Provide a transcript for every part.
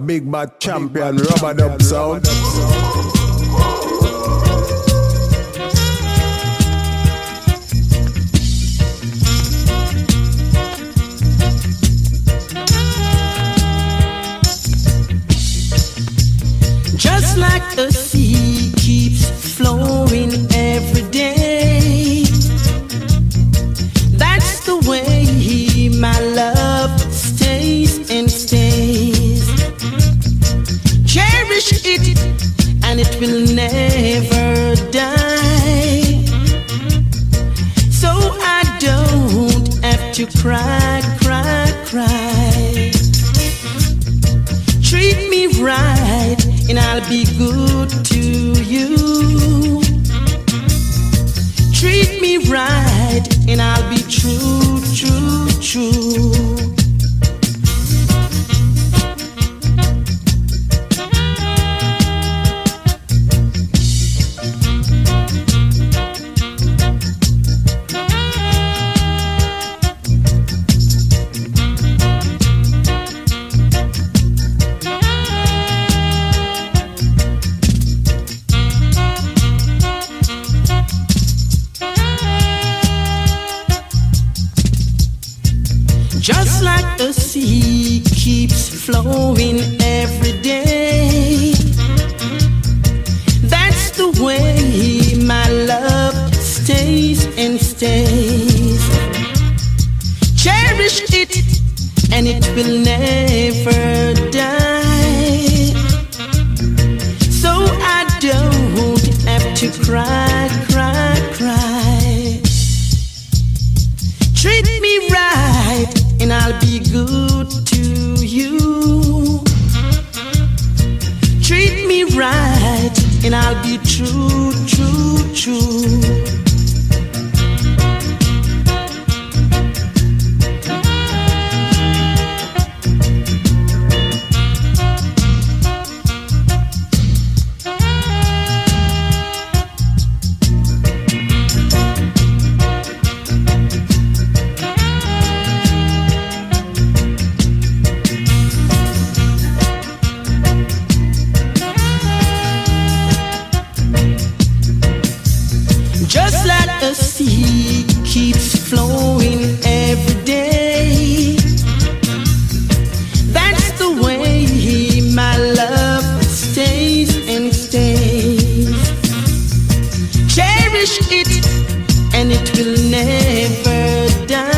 Big bad champion, rubber dub sound. Just like the sea keeps flowing every day, that's the way my love stays and stays. Cherish it and it will never die, so I don't have to cry, cry, cry. Treat me right and I'll be good to you. Treat me right and I'll be true, true, true. Just like the sea keeps flowing every day, that's the way my love stays and stays. Cherish it and it will never die, so I don't have to cry, cry, cry. Treat me right and I'll be good to you. Treat me right and I'll be true, true, true. Just like the sea keeps flowing every day, that's the way my love stays and stays. Cherish it and it will never die.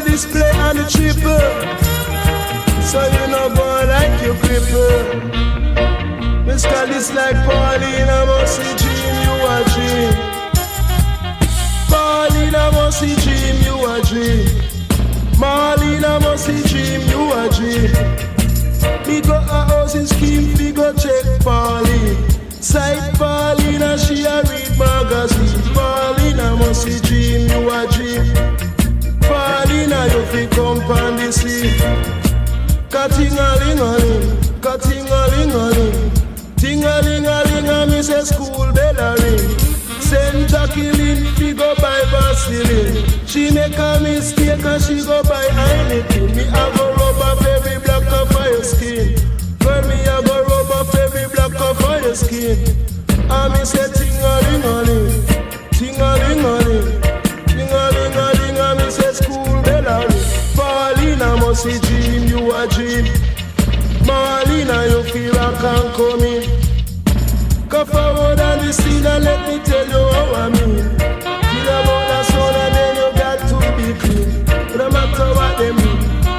Display on the triple, so you know boy like you cripple. Mr. This like Pauline, I must see dream, you a dream. Pauline, I must see dream, you a dream. Marlene, I must see dream, you a dream. Me go a housing scheme, we go check Pauline. Side Pauline, and she a read magazine. Pauline, I must see dream, you a dream. Paulina, you fi come pan the sea. Ka-ting-a-ling-a-ling, ka-ting-a-ling-a-ling. Ting-a-ling-a-ling, and me say school bell a ring. Send Jacqueline, fi go buy Vaseline. She make a mistake and she go buy anything. Me a go rub off every block off of your skin. Girl, me a go rub off every block off of your skin. And me say ting-a-ling-a-ling, ting-a-ling-a-ling. Ting-a-ling-a-ling, and me say school bell a ring. Paulina must see dream, you a dream. Marlena, you feel rock and coming. Come forward on the scene and let me tell you how I mean. Feel about the soul and then you got to be clean. But no matter what them do,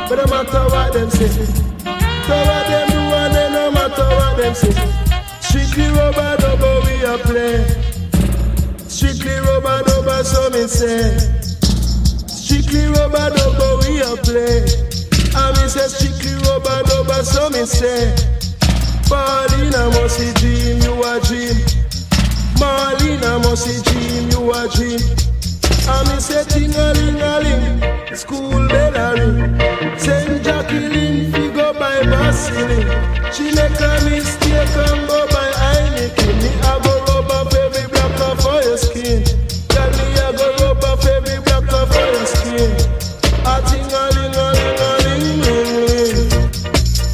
but no matter what them say, so what them do and then no matter what them say. Strictly rubber double we a play. Strictly rubber double so me say. Strictly rubber double we a play. And me say strictly rubber double so me say. Paulina must see dream, you a dream. Marlena must see dream, you a dream. And me say ting-a-ling-a-ling, school bell a ring. Saint Jacqueline, fi go by Basili. She make a mistake and go by Heineken. Me a go rub off every block off for your skin. Tell me a go rub off every block off for your skin. A ting-a-ling-a-ling-a-ling-ling-ling.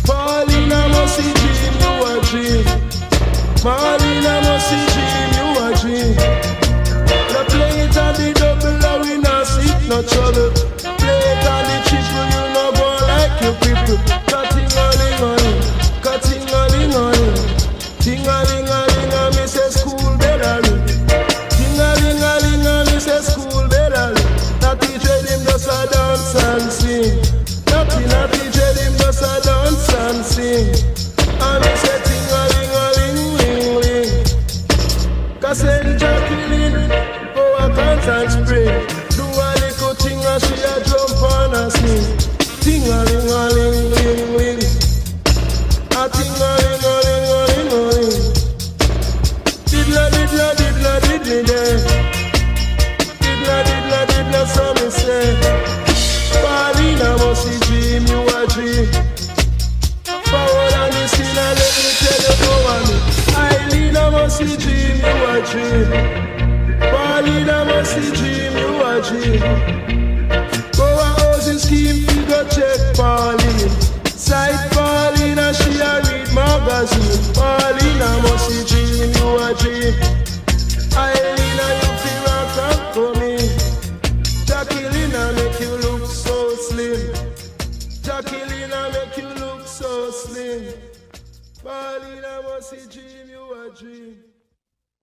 Paulina must see dream, you a dream. Marlena must see dream, you a dream. The play it on the double, and we not see no trouble. Play it on the triple, you no go like your people. Ka-ting-a-ling-a-ling, ka-ting-a-ling-a-ling. Ting-a-ling-a-ling, and me say school bell a ring. Ting-a-ling-a-ling, and me say school bell a ring. Not teach him just a dance and sing. Not teach him just a dance and sing. And me say ting-a-ling-a-ling-ling-ling. Cause Saint Jacqueline, oh I can't spring. Do a little thing and she a jump on a sing. Ting-a-ling-a-ling-ling-ling. A ting-a-ling-a-ling-a-ling-a-ling. Diddla-diddla-diddla-diddly-day. Diddla-diddla-diddla so me say. Paulina must see dream, you a dream. Forward on the scene and let me tell you go on me. Eileen must see dream, you a dream. Paulina must see dream, you a dream. Go a housing scheme, you go check Pauline. Side Paulina, she a read magazine. Paulina must see dream, you a dream. Eileen, you feel rock and come in. Jacqueline make you look so slim. Jacqueline make you look so slim. Paulina must see dream, you a dream.